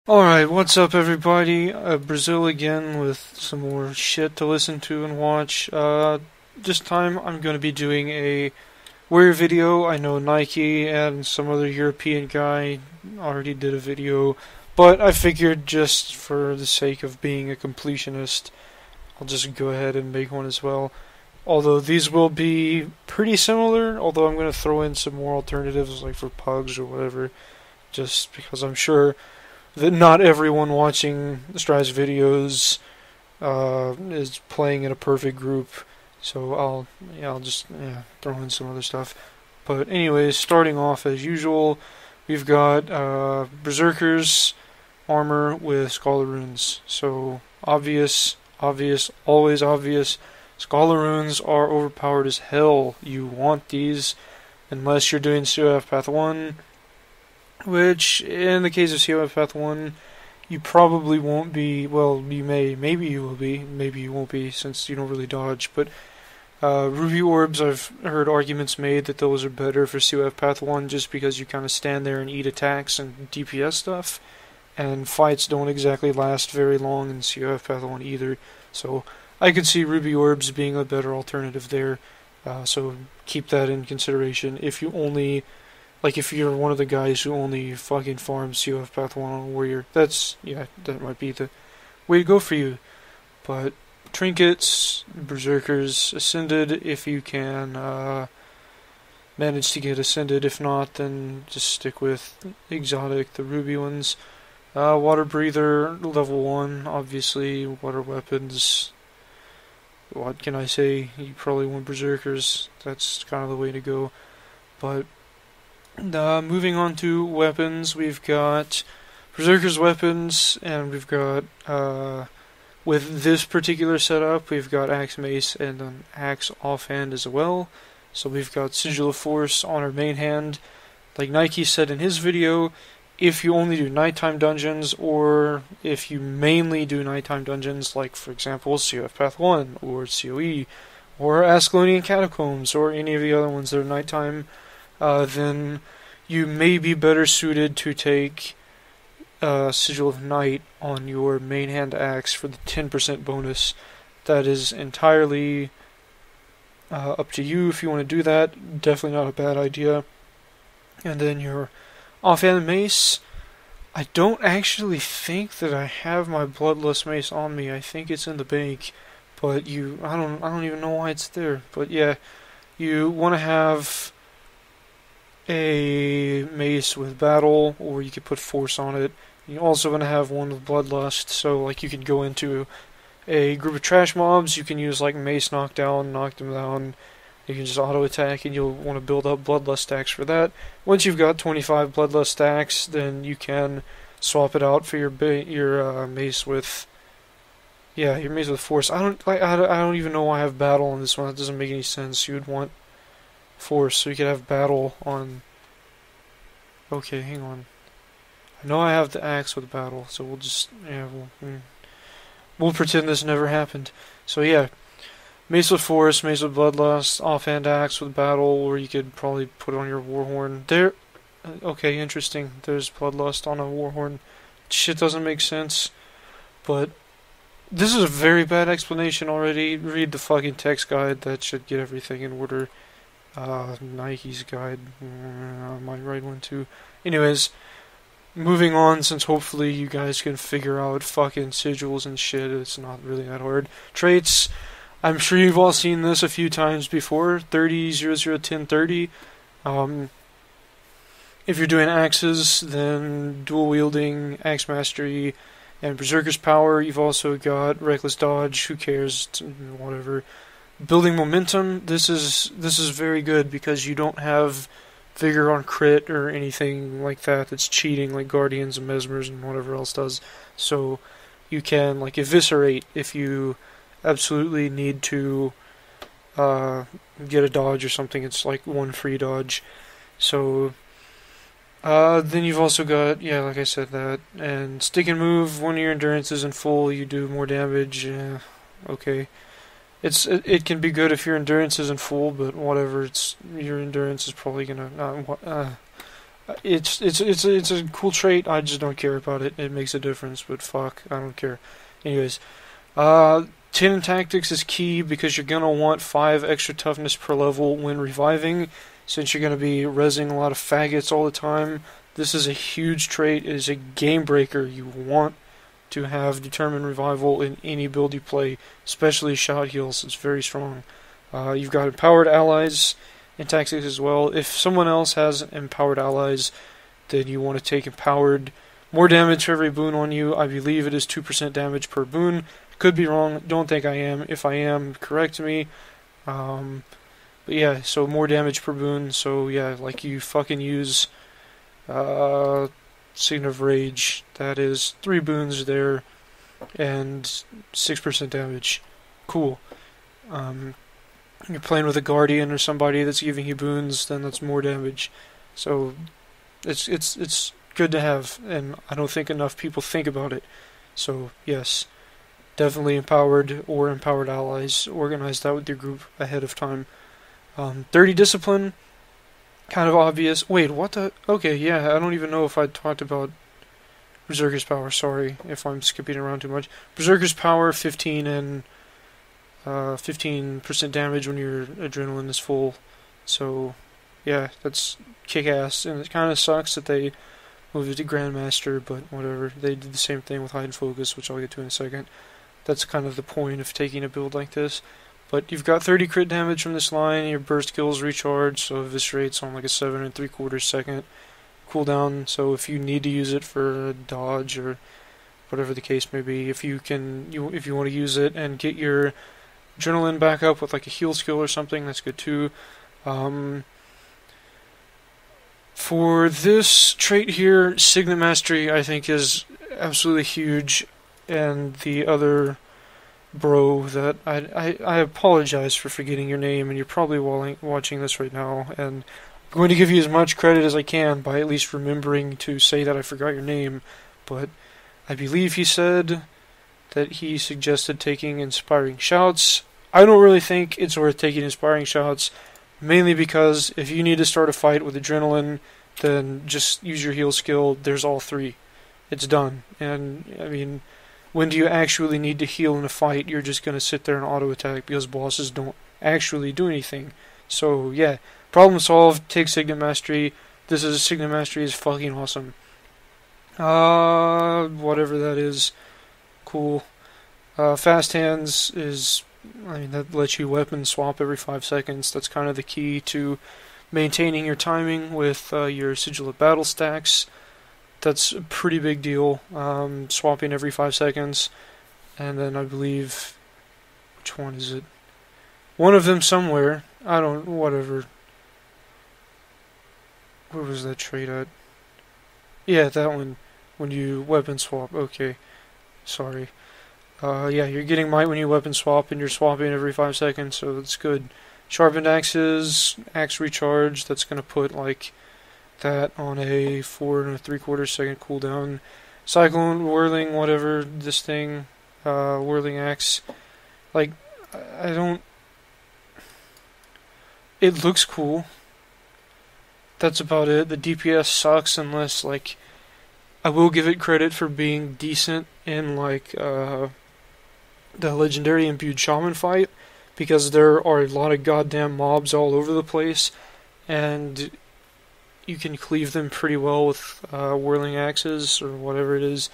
Alright, what's up everybody? Brazil again with some more shit to listen to and watch. This time I'm going to be doing a wear video. I know Nike and some other European guy already did a video, but I figured just for the sake of being a completionist, I'll just go ahead and make one as well. Although these will be pretty similar, although I'm going to throw in some more alternatives like for pugs or whatever, just because I'm sure that not everyone watching Stride's videos is playing in a perfect group, so I'll just throw in some other stuff. But anyways, starting off as usual, we've got Berserker's armor with Scholar Runes. So obvious, always obvious. Scholar Runes are overpowered as hell. You want these unless you're doing COF Path 1. Which, in the case of COF Path 1, you probably won't be. Well, you may. Maybe you will be. Maybe you won't be, since you don't really dodge. But Ruby Orbs, I've heard arguments made that those are better for COF Path 1 just because you kind of stand there and eat attacks and DPS stuff. And fights don't exactly last very long in COF Path 1 either. So I could see Ruby Orbs being a better alternative there. So keep that in consideration if you only. Like, if you're one of the guys who only fucking farms COF Path 1 on Warrior, that might be the way to go for you. But Trinkets, Berserkers, Ascended, if you can manage to get Ascended. If not, then just stick with Exotic, the Ruby ones. Water Breather, level 1, obviously. Water Weapons, what can I say? You probably want Berserkers. That's kind of the way to go. But moving on to weapons, we've got Berserker's weapons, and we've got, with this particular setup, we've got Axe Mace and an Axe offhand as well. So we've got Sigil of Force on our main hand. Like Nike said in his video, if you only do nighttime dungeons, or if you mainly do nighttime dungeons, like for example COF Path 1, or COE, or Ascalonian Catacombs, or any of the other ones that are nighttime, then you may be better suited to take Sigil of Night on your main hand axe for the 10% bonus. That is entirely up to you if you want to do that. Definitely not a bad idea. And then your offhand mace. I don't actually think that I have my Bloodlust mace on me. I think it's in the bank, but I don't even know why it's there. But yeah, you want to have a mace with battle, or you could put force on it. You also want to have one with bloodlust, so like you could go into a group of trash mobs, you can use like mace knockdown, knock them down, you can just auto attack, and you'll want to build up bloodlust stacks for that. Once you've got 25 bloodlust stacks, then you can swap it out for your mace with your mace with force. I don't even know why I have battle on this one. That doesn't make any sense. You would want force, so you could have battle on. Okay, hang on. I know I have the axe with battle, so we'll just we'll pretend this never happened. So yeah, mace with force, mace with bloodlust, offhand axe with battle, or you could probably put it on your warhorn. There. Okay, interesting. There's bloodlust on a warhorn. Shit doesn't make sense, but this is a very bad explanation already. Read the fucking text guide. That should get everything in order. Nike's guide, I might write one too. Anyways, moving on, since hopefully you guys can figure out fucking sigils and shit, it's not really that hard. Traits, I'm sure you've all seen this a few times before. 30, 00, 10, 30. If you're doing axes, then dual wielding, axe mastery, and berserker's power. You've also got reckless dodge, who cares, whatever. Building momentum, this is very good because you don't have vigor on crit or anything like that that's cheating like guardians and mesmers and whatever else does. So you can like eviscerate if you absolutely need to get a dodge or something. It's like one free dodge. So then you've also got, like I said, that. And stick and move, when your endurance isn't full, you do more damage. Okay. It can be good if your endurance isn't full, but whatever. Your endurance is probably gonna It's a cool trait. I just don't care about it. It makes a difference, but fuck, I don't care. Anyways, 10 in tactics is key because you're gonna want 5 extra toughness per level when reviving, since you're gonna be rezzing a lot of faggots all the time. This is a huge trait. It is a game breaker. You want to have determined revival in any build you play, especially shout heals. It's very strong. You've got empowered allies in tactics as well. If someone else has empowered allies, then you want to take empowered. More damage for every boon on you. I believe it is 2% damage per boon. Could be wrong. Don't think I am. If I am, correct me. But yeah, so more damage per boon. So yeah, like you fucking use Sign of Rage. That is 3 boons there and 6% damage. Cool. You're playing with a guardian or somebody that's giving you boons, then that's more damage. So it's good to have, and I don't think enough people think about it. So yes, definitely empowered or empowered allies. Organize that with your group ahead of time. 30 discipline, kind of obvious. Wait, what the? Okay, yeah, I don't even know if I talked about Berserker's Power. Sorry if I'm skipping around too much. Berserker's Power, 15 and 15% damage when your adrenaline is full. So, yeah, that's kick-ass. And it kind of sucks that they moved it to Grandmaster, but whatever. They did the same thing with Hide and Focus, which I'll get to in a second. That's kind of the point of taking a build like this. But you've got 30 crit damage from this line, your burst kills recharge, so eviscerates on like a 7 3/4 second cooldown. So if you need to use it for a dodge or whatever the case may be, if you want to use it and get your adrenaline back up with like a heal skill or something, that's good too. For this trait here, Signet Mastery I think is absolutely huge, and the other bro that I apologize for forgetting your name, and you're probably watching this right now, and I'm going to give you as much credit as I can by at least remembering to say that I forgot your name, but I believe he said that he suggested taking Inspiring Shouts. I don't really think it's worth taking Inspiring Shouts, mainly because if you need to start a fight with adrenaline, then just use your heal skill. There's all 3. It's done. And, I mean, when do you actually need to heal in a fight? You're just going to sit there and auto-attack because bosses don't actually do anything. So, yeah, problem solved. Take Signet Mastery. Signet Mastery is fucking awesome. Whatever that is. Cool. Fast Hands is, I mean, that lets you weapon swap every 5 seconds. That's kind of the key to maintaining your timing with your Sigil of Battle stacks. That's a pretty big deal, swapping every 5 seconds. And then I believe, which one is it? One of them somewhere. Whatever. Where was that trait at? Yeah, that one. When you weapon swap. Okay. Sorry. Yeah, you're getting might when you weapon swap, and you're swapping every 5 seconds, so that's good. Sharpened axes, axe recharge, that's going to put like that on a 4 3/4 second cooldown. Cyclone, whirling, whatever, this thing, whirling axe. Like, I don't. It looks cool. That's about it. The DPS sucks unless, like, I will give it credit for being decent in, like, the legendary imbued shaman fight, because there are a lot of goddamn mobs all over the place, and you can cleave them pretty well with whirling axes or whatever it is.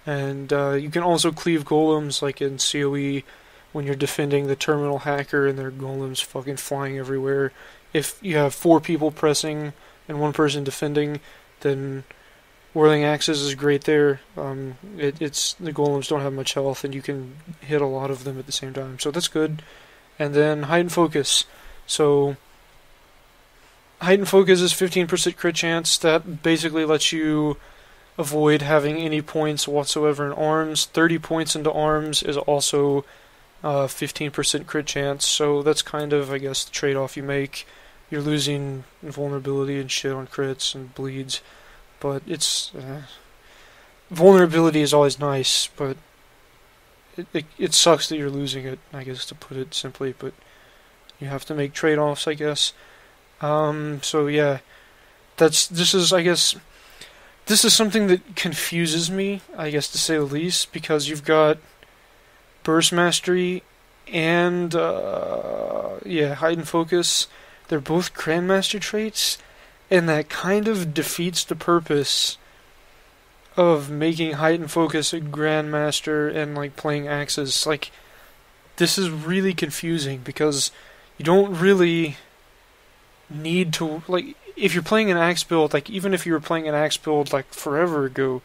And you can also cleave golems, like in CoE, when you're defending the terminal hacker and their golems fucking flying everywhere. If you have 4 people pressing and 1 person defending, then whirling axes is great there. It's the golems don't have much health, and you can hit a lot of them at the same time, so that's good. And then hide and focus. So hide and focus is 15% crit chance. That basically lets you avoid having any points whatsoever in arms. 30 points into arms is also 15% crit chance. So that's kind of, I guess, the trade-off you make. You're losing vulnerability and shit on crits and bleeds, but it's vulnerability is always nice, but it sucks that you're losing it, I guess, to put it simply, but you have to make trade-offs, I guess. So yeah, this is, I guess, this is something that confuses me, I guess, to say the least, because you've got burst mastery and hide and focus. They're both grandmaster traits, and that kind of defeats the purpose of making hide and focus a grandmaster and like playing axes. Like, this is really confusing because you don't really need to, like, if you're playing an axe build, like, even if you were playing an axe build like forever ago,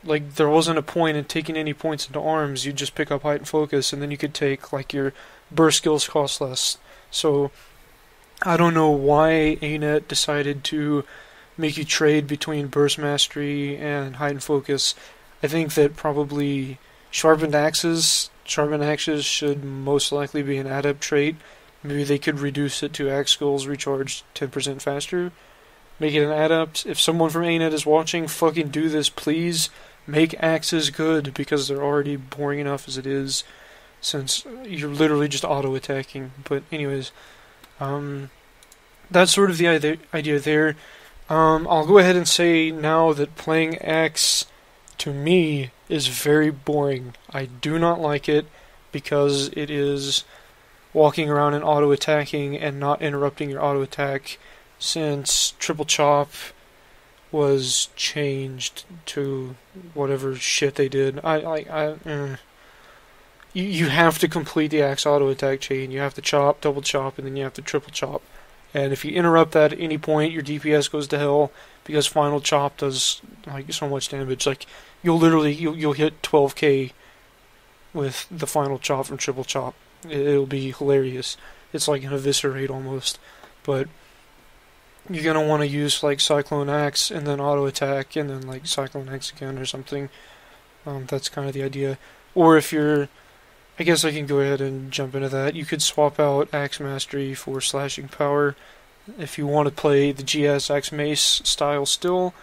like, there wasn't a point in taking any points into arms. You'd just pick up hide and focus, and then you could take, like, your burst skills cost less. So I don't know why ANET decided to make you trade between burst mastery and hide and focus. I think that probably sharpened axes should most likely be an adept trait. Maybe they could reduce it to axe skills recharge 10% faster. Make it an adept. If someone from ANET is watching, fucking do this, please. Make axes good, because they're already boring enough as it is, since you're literally just auto-attacking. But anyways, that's sort of the idea there. I'll go ahead and say now that playing axe, to me, is very boring. I do not like it, because it is walking around and auto-attacking and not interrupting your auto-attack, since triple chop was changed to whatever shit they did. You have to complete the axe auto-attack chain. You have to chop, double chop, and then you have to triple chop. And if you interrupt that at any point, your DPS goes to hell, because final chop does like so much damage. Like, you'll hit 12k with the final chop from triple chop. It'll be hilarious. It's like an eviscerate almost. But you're gonna want to use like Cyclone Axe and then auto attack and then like Cyclone Axe again or something. That's kind of the idea. Or if you're, I guess I can go ahead and jump into that. You could swap out Axe Mastery for Slashing Power if you want to play the GS Axe Mace style still.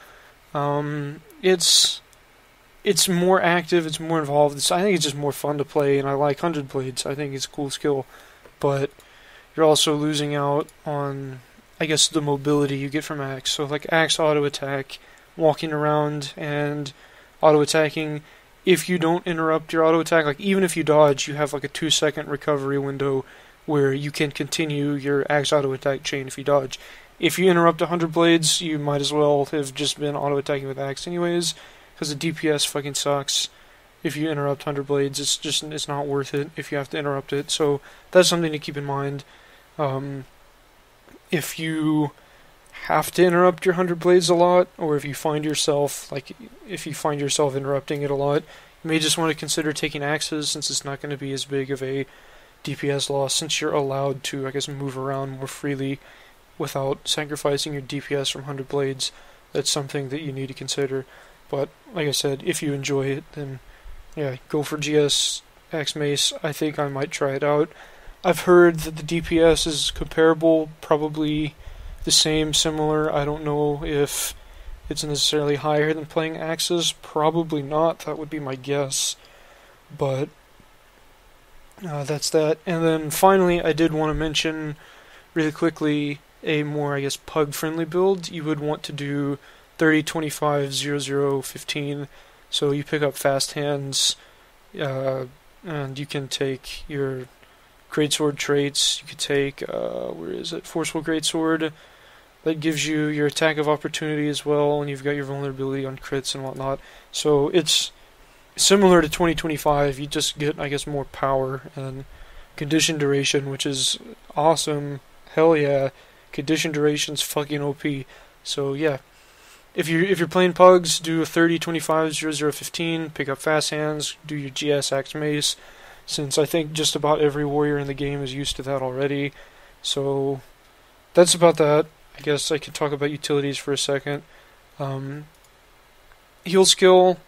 It's more active, it's more involved. I think it's just more fun to play, and I like 100 Blades. I think it's a cool skill. But you're also losing out on, I guess, the mobility you get from Axe. So like Axe auto attack, walking around and auto attacking. If you don't interrupt your auto attack, like even if you dodge, you have like a 2-second recovery window where you can continue your Axe auto attack chain if you dodge. If you interrupt 100 Blades, you might as well have just been auto attacking with Axe anyways, because the DPS fucking sucks. If you interrupt 100 Blades, it's not worth it if you have to interrupt it. So that's something to keep in mind. If you have to interrupt your 100 Blades a lot, or if you find yourself interrupting it a lot, you may just want to consider taking axes, since it's not going to be as big of a DPS loss, since you're allowed to, I guess, move around more freely without sacrificing your DPS from 100 Blades. That's something that you need to consider. But like I said, if you enjoy it, then yeah, go for GS Axe Mace. I think I might try it out. I've heard that the DPS is comparable, probably the same, similar. I don't know if it's necessarily higher than playing axes. Probably not. That would be my guess. But that's that. And then finally, I did want to mention really quickly a more, I guess, pug-friendly build. You would want to do 30, 25, 0, 0, 15. So you pick up fast hands, and you can take your greatsword traits. You could take, forceful greatsword. That gives you your attack of opportunity as well, and you've got your vulnerability on crits and whatnot. So it's similar to 2025. You just get, I guess, more power and condition duration, which is awesome. Hell yeah, condition duration's fucking OP. So yeah. If you're playing pugs, do a 30, 25, 0, 0, 15, pick up fast hands, do your GS Axe Mace, since I think just about every warrior in the game is used to that already. So that's about that. I guess I could talk about utilities for a second. Heal skill,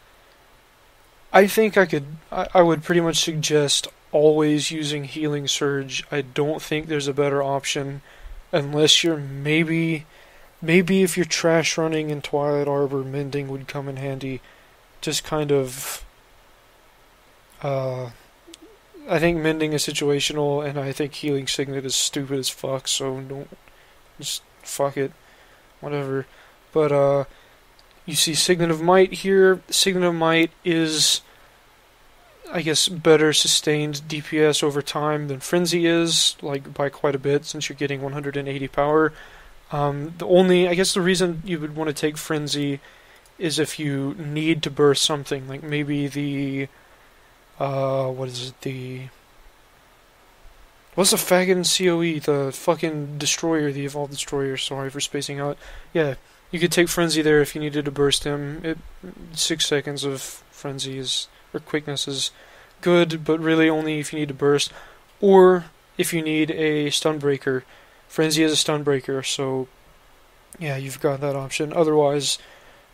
I think I would pretty much suggest always using Healing Surge. I don't think there's a better option, unless you're maybe if you're trash running in Twilight Arbor, Mending would come in handy. Just kind of, I think Mending is situational, and I think Healing Signet is stupid as fuck, so don't, just fuck it. whatever. But you see Signet of Might here. Signet of Might is, I guess, better sustained DPS over time than Frenzy is, like by quite a bit, since you're getting 180 power. I guess the reason you would want to take Frenzy is if you need to burst something, like maybe the, what's the faggot in COE, the fucking destroyer, the evolved destroyer, sorry for spacing out. Yeah, you could take Frenzy there if you needed to burst him. 6 seconds of Frenzy or quickness is good, but really only if you need to burst, or if you need a stun breaker. Frenzy is a stun breaker, so yeah, you've got that option. Otherwise,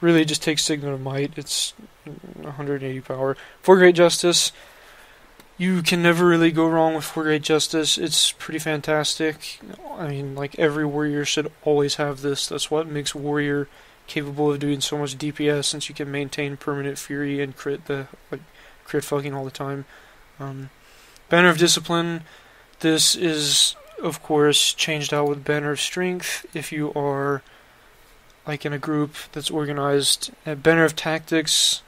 really just take Signet of Might. It's 180 power. 4 Great Justice. You can never really go wrong with 4 Great Justice. It's pretty fantastic. I mean, like, every warrior should always have this. That's what makes warrior capable of doing so much DPS, since you can maintain permanent fury and crit fucking all the time. Banner of Discipline. This is, of course, changed out with Banner of Strength if you are like in a group that's organized. Banner of Tactics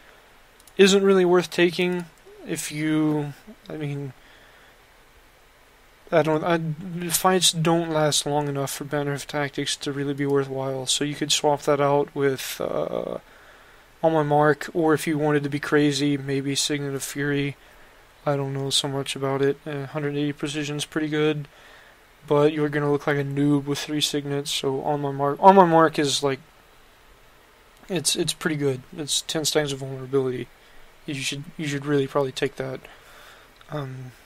isn't really worth taking if you, fights don't last long enough for Banner of Tactics to really be worthwhile, so you could swap that out with On My Mark, or if you wanted to be crazy, maybe Signet of Fury. I don't know so much about it. 180 precision is pretty good, but you're gonna look like a noob with 3 signets. So On My Mark is like, it's pretty good. It's 10 stacks of vulnerability. You should really probably take that.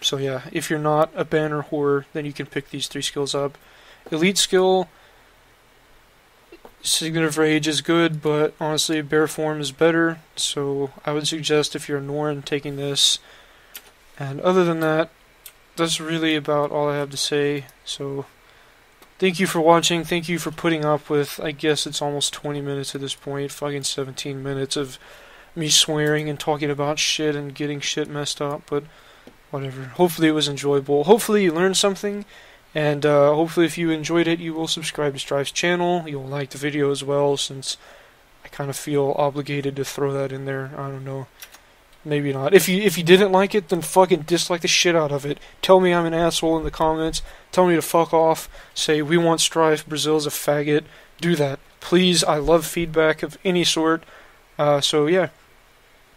So yeah, if you're not a banner whore, then you can pick these 3 skills up. Elite skill, Signet of Rage is good, but honestly, Bear Form is better. So I would suggest, if you're a Norn, taking this. And other than that, that's really about all I have to say. So thank you for watching. Thank you for putting up with, I guess it's almost 20 minutes at this point. Fucking 17 minutes of me swearing and talking about shit and getting shit messed up. But whatever. Hopefully it was enjoyable. Hopefully you learned something. And hopefully if you enjoyed it, you will subscribe to Strive's channel. You'll like the video as well, since I kind of feel obligated to throw that in there. I don't know. Maybe not. If you didn't like it, then fucking dislike the shit out of it. Tell me I'm an asshole in the comments. Tell me to fuck off. Say, we want Strife, Brazil's a faggot. Do that. Please, I love feedback of any sort. So yeah,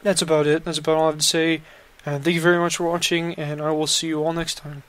that's about it. That's about all I have to say. And thank you very much for watching, and I will see you all next time.